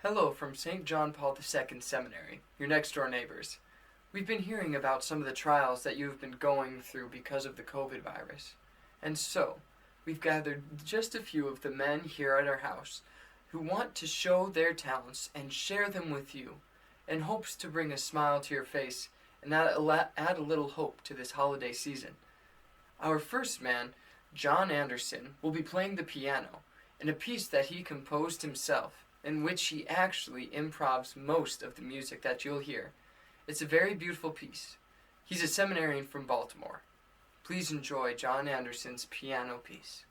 Hello from St. John Paul II Seminary, your next door neighbors. We've been hearing about some of the trials that you've been going through because of the COVID virus. And so, we've gathered just a few of the men here at our house who want to show their talents and share them with you in hopes to bring a smile to your face and add a little hope to this holiday season. Our first man, John Anderson, will be playing the piano in a piece that he composed himself, in which he actually improvs most of the music that you'll hear. It's a very beautiful piece. He's a seminarian from Baltimore. Please enjoy John Anderson's piano piece.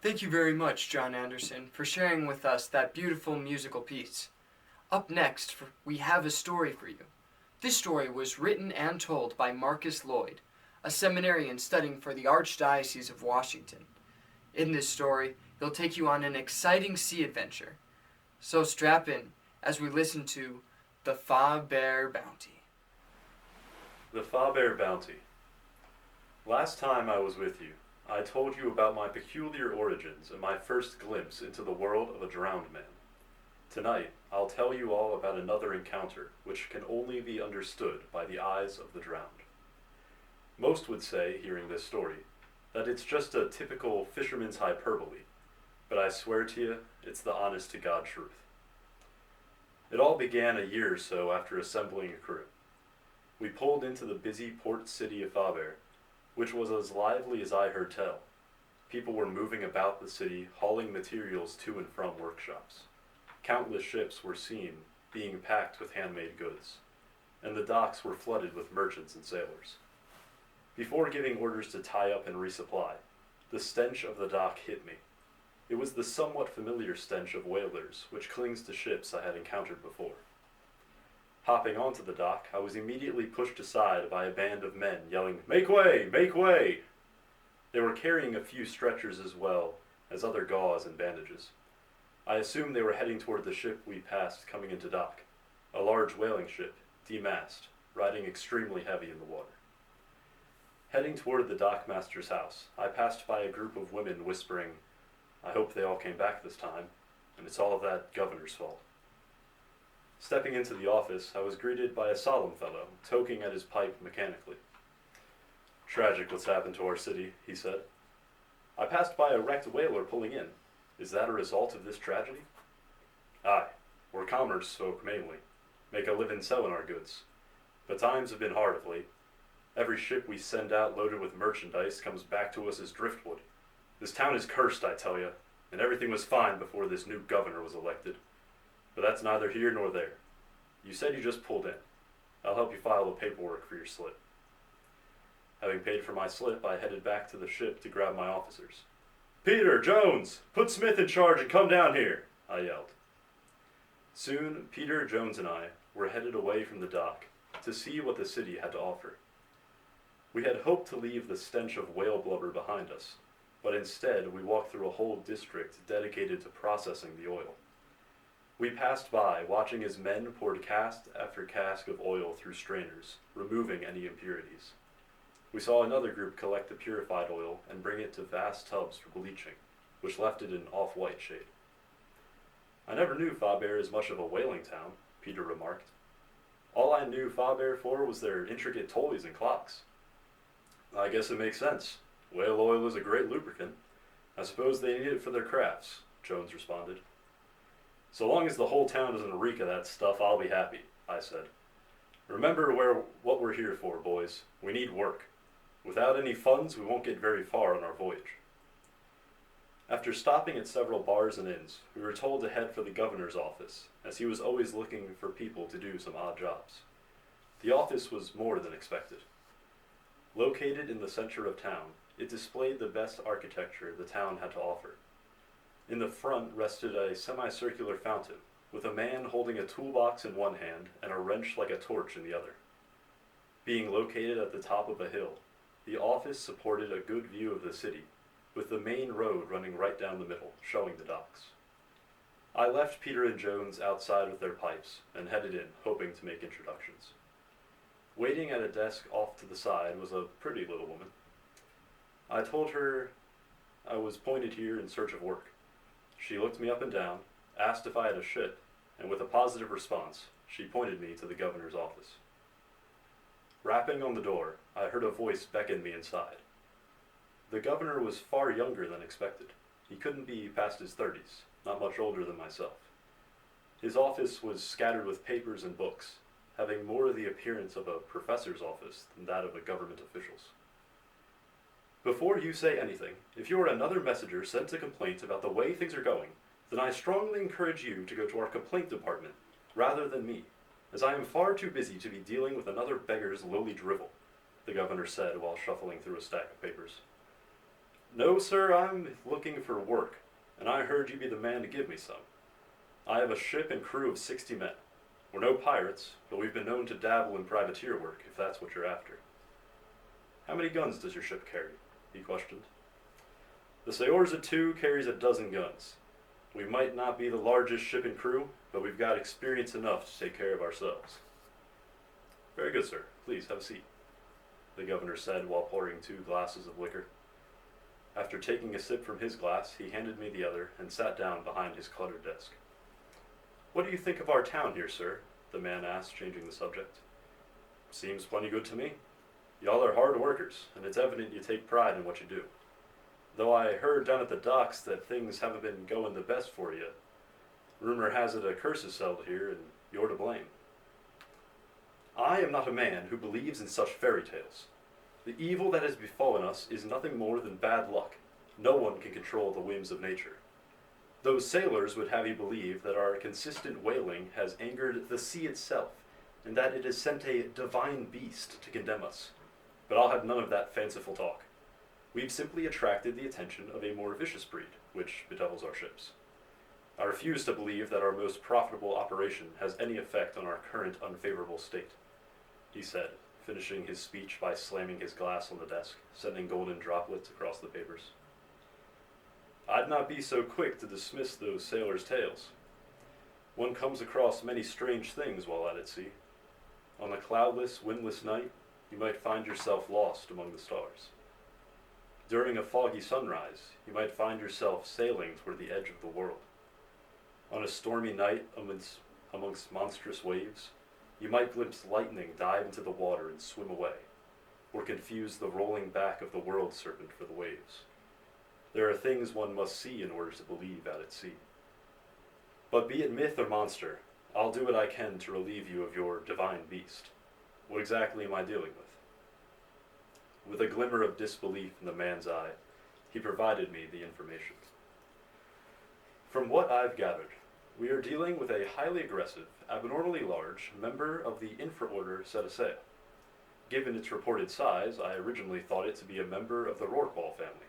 Thank you very much, John Anderson, for sharing with us that beautiful musical piece. Up next, we have a story for you. This story was written and told by Marcus Lloyd, a seminarian studying for the Archdiocese of Washington. In this story, he'll take you on an exciting sea adventure. So strap in as we listen to The Fa Bear Bounty. The Fa Bear Bounty. Last time I was with you, I told you about my peculiar origins and my first glimpse into the world of a drowned man. Tonight, I'll tell you all about another encounter which can only be understood by the eyes of the drowned. Most would say, hearing this story, that it's just a typical fisherman's hyperbole, but I swear to you, it's the honest-to-God truth. It all began a year or so after assembling a crew. We pulled into the busy port city of Faber, which was as lively as I heard tell. People were moving about the city, hauling materials to and from workshops. Countless ships were seen being packed with handmade goods, and the docks were flooded with merchants and sailors. Before giving orders to tie up and resupply, the stench of the dock hit me. It was the somewhat familiar stench of whalers, which clings to ships I had encountered before. Hopping onto the dock, I was immediately pushed aside by a band of men yelling, "Make way! Make way!" They were carrying a few stretchers as well as other gauze and bandages. I assumed they were heading toward the ship we passed coming into dock, a large whaling ship, de-mast, riding extremely heavy in the water. Heading toward the dockmaster's house, I passed by a group of women whispering, "I hope they all came back this time," and it's all that governor's fault. Stepping into the office, I was greeted by a solemn fellow, toking at his pipe mechanically. Tragic what's happened to our city, he said. I passed by a wrecked whaler pulling in. Is that a result of this tragedy? Aye, we're commerce folk mainly. Make a living selling our goods. But times have been hard of late. Every ship we send out loaded with merchandise comes back to us as driftwood. This town is cursed, I tell you, and everything was fine before this new governor was elected. But that's neither here nor there. You said you just pulled in. I'll help you file the paperwork for your slip. Having paid for my slip, I headed back to the ship to grab my officers. Peter, Jones, put Smith in charge and come down here, I yelled. Soon, Peter, Jones, and I were headed away from the dock to see what the city had to offer. We had hoped to leave the stench of whale blubber behind us, but instead we walked through a whole district dedicated to processing the oil. We passed by, watching as men poured cask after cask of oil through strainers, removing any impurities. We saw another group collect the purified oil and bring it to vast tubs for bleaching, which left it an off-white shade. I never knew Faber as much of a whaling town, Peter remarked. All I knew Faber for was their intricate toys and clocks. I guess it makes sense. Whale oil is a great lubricant. I suppose they need it for their crafts, Jones responded. So long as the whole town doesn't reek of that stuff, I'll be happy, I said. Remember what we're here for, boys. We need work. Without any funds, we won't get very far on our voyage. After stopping at several bars and inns, we were told to head for the governor's office, as he was always looking for people to do some odd jobs. The office was more than expected. Located in the center of town, it displayed the best architecture the town had to offer. In the front rested a semicircular fountain, with a man holding a toolbox in one hand and a wrench like a torch in the other. Being located at the top of a hill, the office supported a good view of the city, with the main road running right down the middle, showing the docks. I left Peter and Jones outside with their pipes and headed in, hoping to make introductions. Waiting at a desk off to the side was a pretty little woman. I told her I was pointed here in search of work. She looked me up and down, asked if I had a ship, and with a positive response, she pointed me to the governor's office. Rapping on the door, I heard a voice beckon me inside. The governor was far younger than expected. He couldn't be past his 30s, not much older than myself. His office was scattered with papers and books, having more the appearance of a professor's office than that of a government official's. Before you say anything, if you are another messenger sent a complaint about the way things are going, then I strongly encourage you to go to our complaint department, rather than me, as I am far too busy to be dealing with another beggar's lowly drivel, the governor said while shuffling through a stack of papers. No, sir, I'm looking for work, and I heard you'd be the man to give me some. I have a ship and crew of 60 men. We're no pirates, but we've been known to dabble in privateer work, if that's what you're after. How many guns does your ship carry? He questioned. The Seorza 2 carries a dozen guns. We might not be the largest ship and crew, but we've got experience enough to take care of ourselves. Very good, sir. Please have a seat, the governor said while pouring 2 glasses of liquor. After taking a sip from his glass, he handed me the other and sat down behind his cluttered desk. What do you think of our town here, sir? The man asked, changing the subject. Seems plenty good to me. Y'all are hard workers, and it's evident you take pride in what you do. Though I heard down at the docks that things haven't been going the best for you. Rumor has it a curse is settled here, and you're to blame. I am not a man who believes in such fairy tales. The evil that has befallen us is nothing more than bad luck. No one can control the whims of nature. Those sailors would have you believe that our consistent whaling has angered the sea itself, and that it has sent a divine beast to condemn us. But I'll have none of that fanciful talk. We've simply attracted the attention of a more vicious breed, which bedevils our ships. I refuse to believe that our most profitable operation has any effect on our current unfavorable state, he said, finishing his speech by slamming his glass on the desk, sending golden droplets across the papers. I'd not be so quick to dismiss those sailors' tales. One comes across many strange things while out at sea. On a cloudless, windless night, you might find yourself lost among the stars. During a foggy sunrise, you might find yourself sailing toward the edge of the world. On a stormy night amongst monstrous waves, you might glimpse lightning dive into the water and swim away, or confuse the rolling back of the world serpent for the waves. There are things one must see in order to believe out at sea. But be it myth or monster, I'll do what I can to relieve you of your divine beast. What exactly am I dealing with? With a glimmer of disbelief in the man's eye, he provided me the information. From what I've gathered, we are dealing with a highly aggressive, abnormally large member of the infraorder Cetacea. Given its reported size, I originally thought it to be a member of the Rorqual family,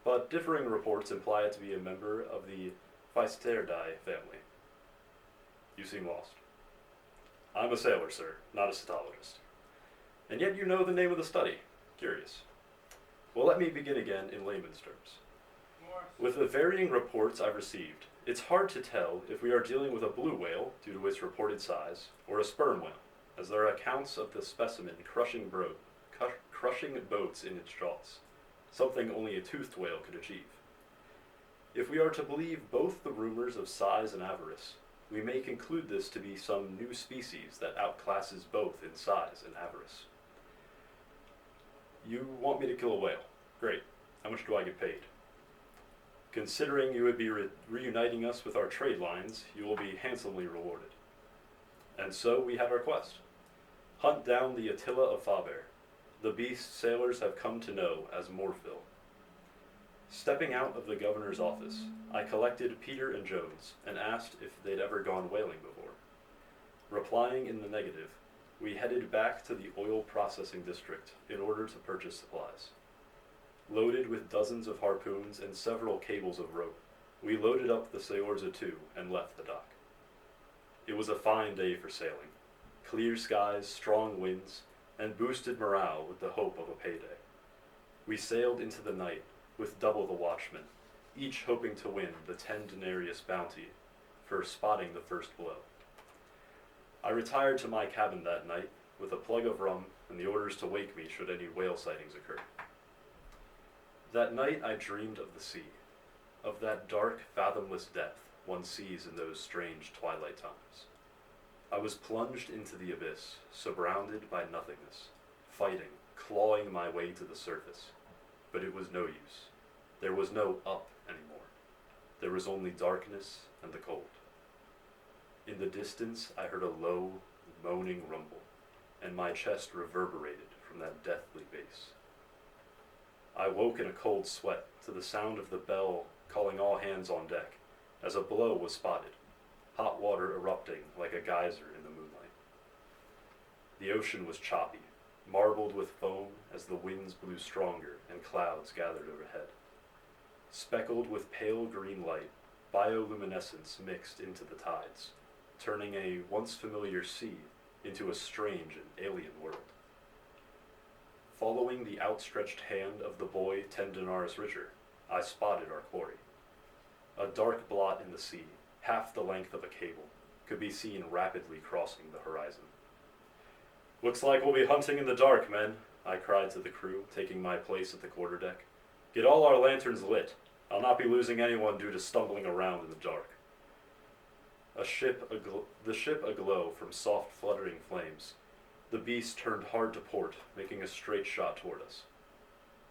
but differing reports imply it to be a member of the Physterdae family. You seem lost. I'm a sailor, sir, not a cetologist. And yet you know the name of the study. Curious. Well, let me begin again in layman's terms. With the varying reports I've received, it's hard to tell if we are dealing with a blue whale, due to its reported size, or a sperm whale, as there are accounts of the specimen crushing boats in its jaws, something only a toothed whale could achieve. If we are to believe both the rumors of size and avarice, we may conclude this to be some new species that outclasses both in size and avarice. You want me to kill a whale? Great. How much do I get paid? Considering you would be reuniting us with our trade lines, you will be handsomely rewarded. And so we have our quest. Hunt down the Attila of Faber, the beast sailors have come to know as Morphil. Stepping out of the governor's office, I collected Peter and Jones and asked if they'd ever gone whaling before. Replying in the negative, we headed back to the oil processing district in order to purchase supplies. Loaded with dozens of harpoons and several cables of rope, we loaded up the Seorza II and left the dock. It was a fine day for sailing. Clear skies, strong winds, and boosted morale with the hope of a payday. We sailed into the night with double the watchmen, each hoping to win the 10 denarius bounty for spotting the first blow. I retired to my cabin that night with a plug of rum and the orders to wake me should any whale sightings occur. That night I dreamed of the sea, of that dark, fathomless depth one sees in those strange twilight times. I was plunged into the abyss, surrounded by nothingness, fighting, clawing my way to the surface. But it was no use. There was no up anymore. There was only darkness and the cold. In the distance I heard a low, moaning rumble, and my chest reverberated from that deathly bass. I woke in a cold sweat to the sound of the bell calling all hands on deck, as a blow was spotted, hot water erupting like a geyser in the moonlight. The ocean was choppy, marbled with foam as the winds blew stronger and clouds gathered overhead. Speckled with pale green light, bioluminescence mixed into the tides, turning a once familiar sea into a strange and alien world. Following the outstretched hand of the boy 10 denarii richer, I spotted our quarry. A dark blot in the sea, half the length of a cable, could be seen rapidly crossing the horizon. "Looks like we'll be hunting in the dark, men," I cried to the crew, taking my place at the quarterdeck. "Get all our lanterns lit. I'll not be losing anyone due to stumbling around in the dark." The ship aglow from soft fluttering flames, the beast turned hard to port, making a straight shot toward us.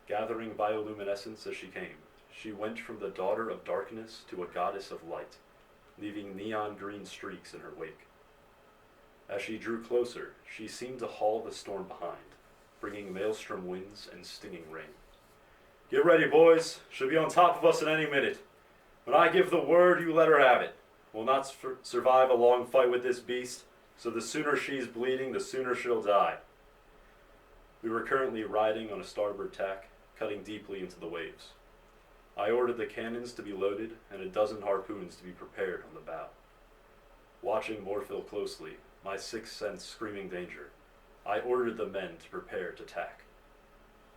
Gathering bioluminescence as she came, she went from the daughter of darkness to a goddess of light, leaving neon green streaks in her wake. As she drew closer, she seemed to haul the storm behind, bringing maelstrom winds and stinging rain. "Get ready, boys. She'll be on top of us in any minute. When I give the word, you let her have it. We'll not survive a long fight with this beast, so the sooner she's bleeding, the sooner she'll die." We were currently riding on a starboard tack, cutting deeply into the waves. I ordered the cannons to be loaded and a dozen harpoons to be prepared on the bow. Watching Morphil closely, my sixth sense screaming danger, I ordered the men to prepare to tack.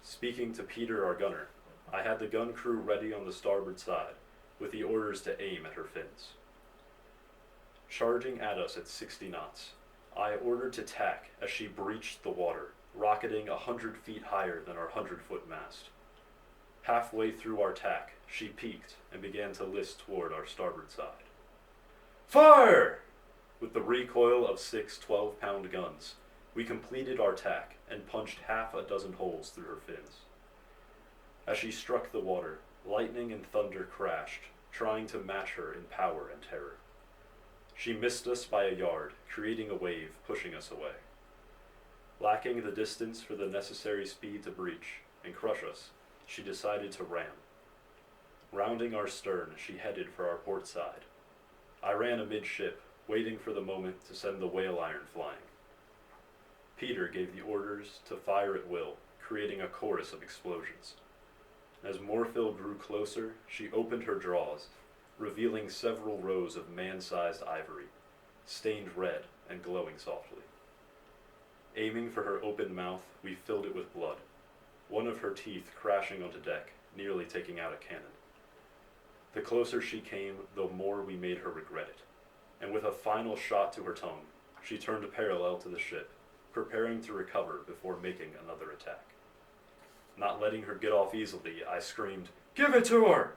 Speaking to Peter, our gunner, I had the gun crew ready on the starboard side, with the orders to aim at her fins. Charging at us at 60 knots, I ordered to tack as she breached the water, rocketing 100 feet higher than our 100-foot mast. Halfway through our tack, she peaked and began to list toward our starboard side. Fire! With the recoil of 6 12-pound guns, we completed our tack and punched half a dozen holes through her fins. As she struck the water, lightning and thunder crashed, trying to match her in power and terror. She missed us by a yard, creating a wave, pushing us away. Lacking the distance for the necessary speed to breach and crush us, she decided to ram. Rounding our stern, she headed for our port side. I ran amidship, waiting for the moment to send the whale iron flying. Peter gave the orders to fire at will, creating a chorus of explosions. As Morphil grew closer, she opened her jaws, revealing several rows of man-sized ivory, stained red and glowing softly. Aiming for her open mouth, we filled it with blood, one of her teeth crashing onto deck, nearly taking out a cannon. The closer she came, the more we made her regret it, and with a final shot to her tongue, she turned parallel to the ship, preparing to recover before making another attack. Not letting her get off easily, I screamed, "Give it to her!"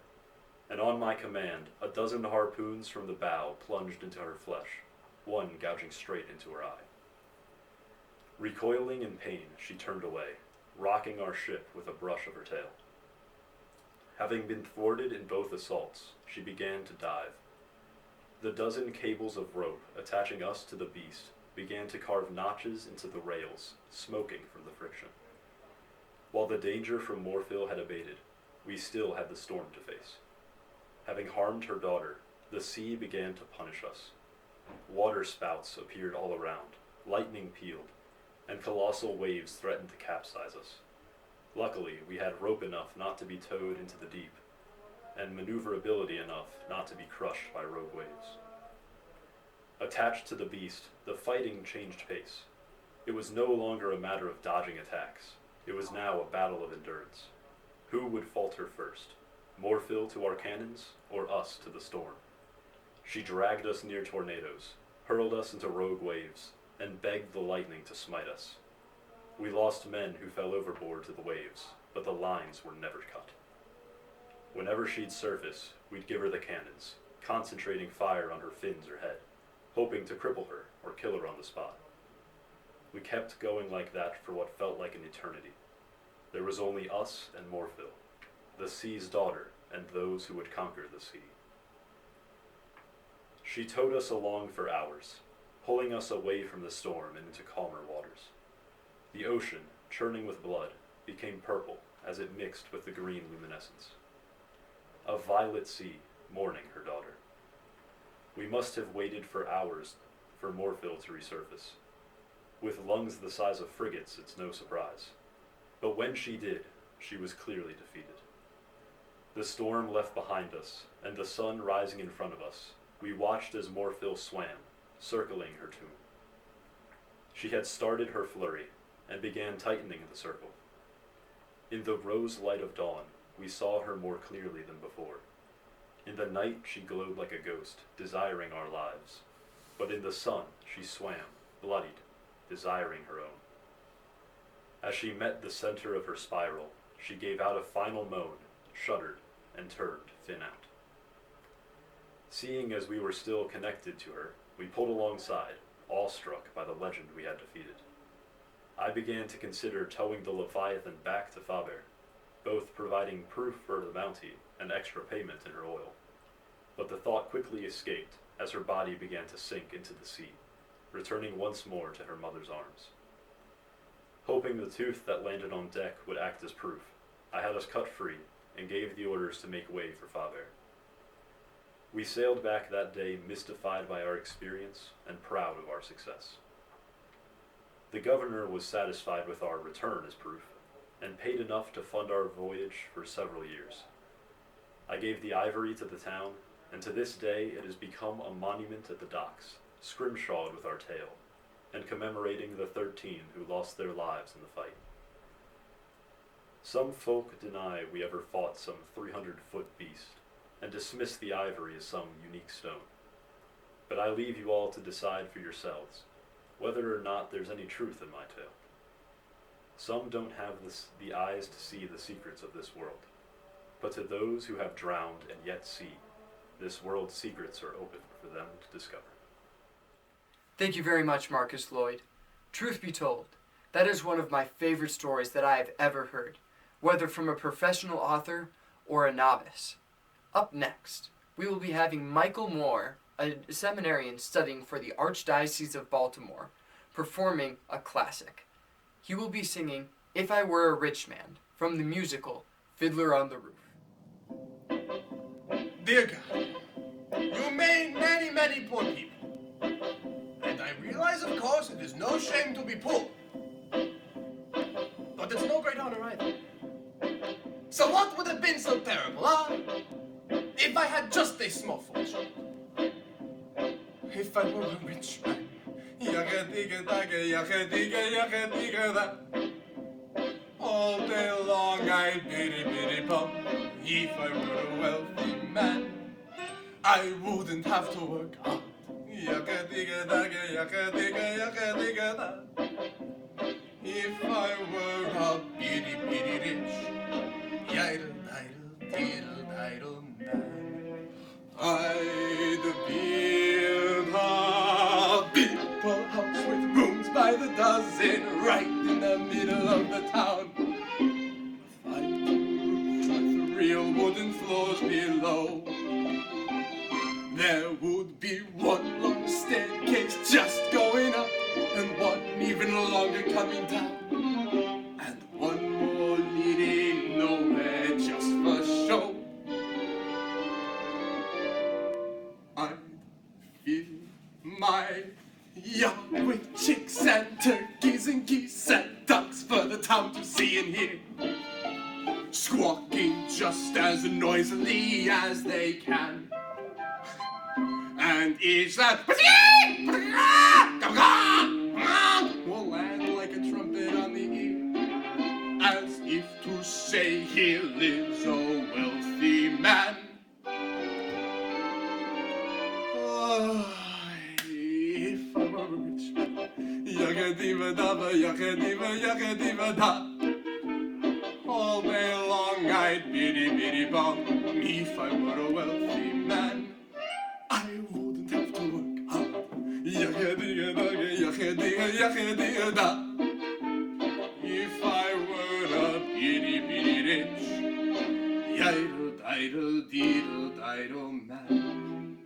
And on my command, a dozen harpoons from the bow plunged into her flesh, one gouging straight into her eye. Recoiling in pain, she turned away, rocking our ship with a brush of her tail. Having been thwarted in both assaults, she began to dive. The dozen cables of rope attaching us to the beast began to carve notches into the rails, smoking from the friction. While the danger from Morphil had abated, we still had the storm to face. Having harmed her daughter, the sea began to punish us. Water spouts appeared all around, lightning pealed, and colossal waves threatened to capsize us. Luckily, we had rope enough not to be towed into the deep, and maneuverability enough not to be crushed by rogue waves. Attached to the beast, the fighting changed pace. It was no longer a matter of dodging attacks. It was now a battle of endurance. Who would falter first? Morphil to our cannons, or us to the storm? She dragged us near tornadoes, hurled us into rogue waves, and begged the lightning to smite us. We lost men who fell overboard to the waves, but the lines were never cut. Whenever she'd surface, we'd give her the cannons, concentrating fire on her fins or head, hoping to cripple her or kill her on the spot. We kept going like that for what felt like an eternity. There was only us and Morphil, the sea's daughter, and those who would conquer the sea. She towed us along for hours, pulling us away from the storm and into calmer waters. The ocean, churning with blood, became purple as it mixed with the green luminescence. A violet sea, mourning her daughter. We must have waited for hours for Morphil to resurface. With lungs the size of frigates, it's no surprise. But when she did, she was clearly defeated. The storm left behind us, and the sun rising in front of us, we watched as Morphil swam, circling her tomb. She had started her flurry, and began tightening the circle. In the rose light of dawn, we saw her more clearly than before. In the night, she glowed like a ghost, desiring our lives. But in the sun, she swam, bloodied, desiring her own. As she met the center of her spiral, she gave out a final moan, shuddered, and turned fin out. Seeing as we were still connected to her, we pulled alongside, awestruck by the legend we had defeated. I began to consider towing the Leviathan back to Faber, both providing proof for the bounty and extra payment in her oil. But the thought quickly escaped as her body began to sink into the sea, returning once more to her mother's arms. Hoping the tooth that landed on deck would act as proof, I had us cut free and gave the orders to make way for Faber. We sailed back that day mystified by our experience and proud of our success. The governor was satisfied with our return as proof, and paid enough to fund our voyage for several years. I gave the ivory to the town, and to this day it has become a monument at the docks, scrimshawed with our tale, and commemorating the 13 who lost their lives in the fight. Some folk deny we ever fought some 300-foot beast, and dismiss the ivory as some unique stone. But I leave you all to decide for yourselves whether or not there's any truth in my tale. Some don't have the eyes to see the secrets of this world, but to those who have drowned and yet see, This world's secrets are open for them to discover. Thank you very much, Marcus Lloyd. Truth be told, that is one of my favorite stories that I have ever heard, whether from a professional author or a novice. Up next, we will be having Michael Moore, a seminarian studying for the Archdiocese of Baltimore, performing a classic. He will be singing If I Were a Rich Man from the musical Fiddler on the Roof. Dear God, you made many, many poor people. And I realize, of course, it is no shame to be poor. But it's no great honor either. So what would have been so terrible, huh? If I had just a small fortune. If I were a rich man. All day long I'd biddy bum. If I were a wealthy man, I wouldn't have to work hard. If I were a bitty rich, diddle man, I'd build a beautiful house with rooms by the dozen, right in the middle of the town. A fine roof with real wooden floors below. There would be one long staircase just going up, and one even longer coming down, and one more leading nowhere just for show. I'd fill my yacht with chicks and turkeys and geese and ducks for the town to see and hear, squawking just as noisily as they can. And each that will land like a trumpet on the ear, as if to say here lives a wealthy man. Oh, if I were a rich man, yakadiva da. All day long I'd biddy bum. If I were a wealthy man, I wouldn't have to work hard. Da. If I were a bitty rich, diddle man,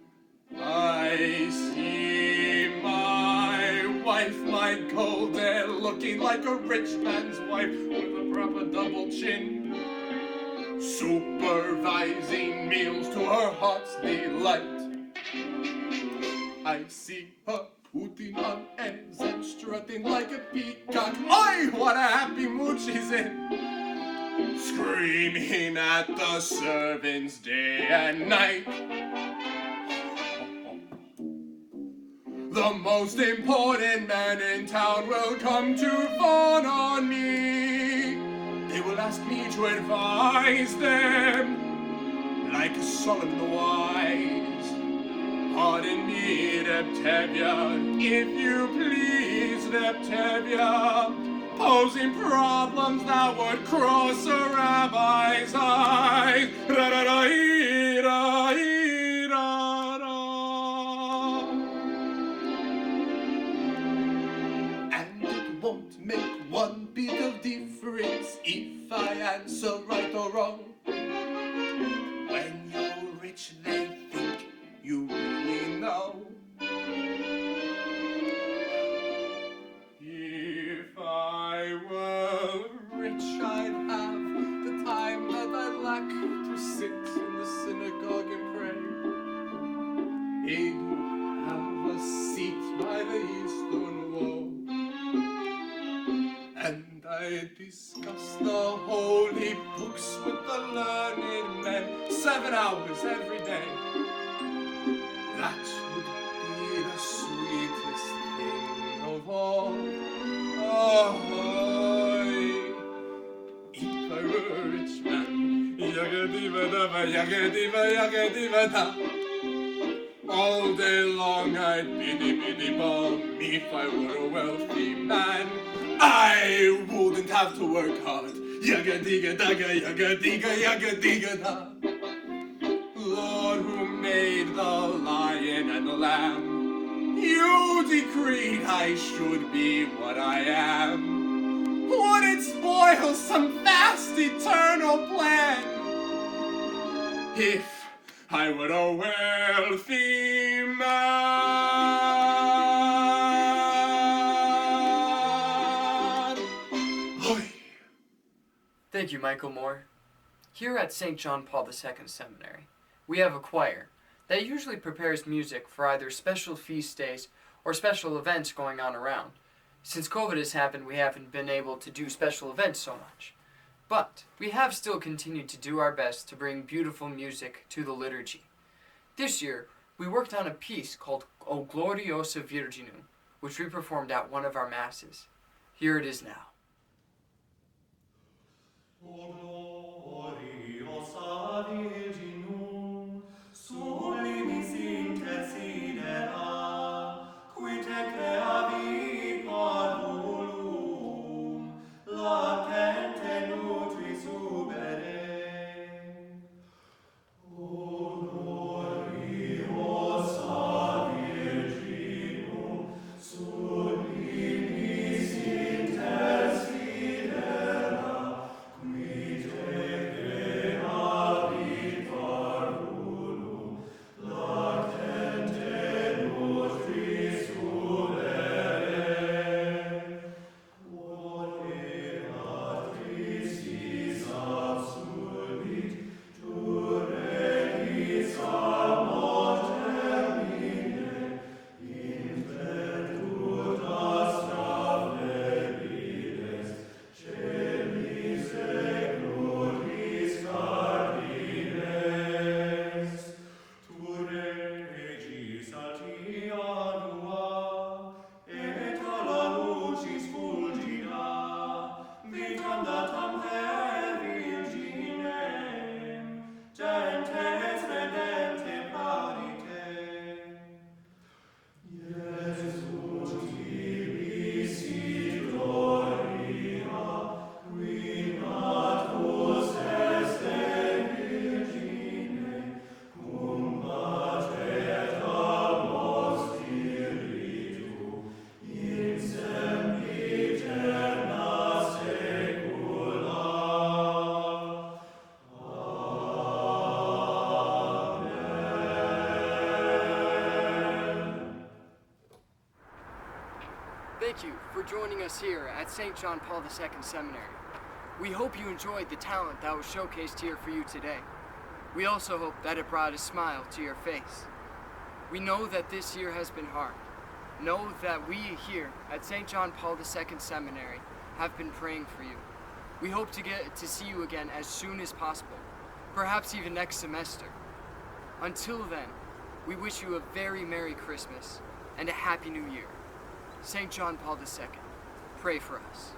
I see my wife might go there looking like a rich man's wife with a proper double chin, supervising meals to her heart's delight. I see her putting on airs and strutting like a peacock. Oi, what a happy mood she's in! Screaming at the servants day and night. The most important man in town will come to fawn on me. They will ask me to advise them like a solemn the wise. Pardon me, Neptavia, if you please, Neptavia, posing problems that would cross a rabbi's eyes. And it won't make one bit of difference if I answer right or wrong. When you're rich, they think you really know. If I were rich, I'd have the time that I lack to sit in the synagogue and pray. He'd have a seat by the eastern wall, and I'd discuss the holy books with the learned men 7 hours every day. That would be the sweetest thing of all. Oh, if I were a rich man, yakadiva da. All day long I'd biddy bum. If I were a wealthy man, I wouldn't have to work hard. Yagadiga da. Lord, who made the lion and the lamb. You decreed I should be what I am. Would it spoil some vast eternal plan if I were a wealthy man? Oi. Thank you, Michael Moore. Here at St. John Paul II Seminary, we have a choir that usually prepares music for either special feast days or special events going on around. Since COVID has happened, we haven't been able to do special events so much. But we have still continued to do our best to bring beautiful music to the liturgy. This year, we worked on a piece called O Gloriosa Virginum, which we performed at one of our masses. Here it is now. O gloriosa Virginum, sublimis intersidera, qui te creavit parvulum, latente nutris ubere. O gloriosa Virginum, sublimis intersidera, qui te creavit parvulum, latente nutris ubere. Quod eratis is absurdit, tu regis a mortem inde, intertutas travebides, celis et gloriis cardines. Tu regis altia nua, et alla lucis fulgida, vitam datam virginem, gentes redempte parite. Iesus tibi sit gloria, qui natus est Virgine, cum pater amos spiritu, in sempiterna saecula. Thank you for joining us here at St. John Paul II Seminary. We hope you enjoyed the talent that was showcased here for you today. We also hope that it brought a smile to your face. We know that this year has been hard. Know that we here at St. John Paul II Seminary have been praying for you. We hope to get to see you again as soon as possible, perhaps even next semester. Until then, we wish you a very Merry Christmas and a Happy New Year. St. John Paul II, pray for us.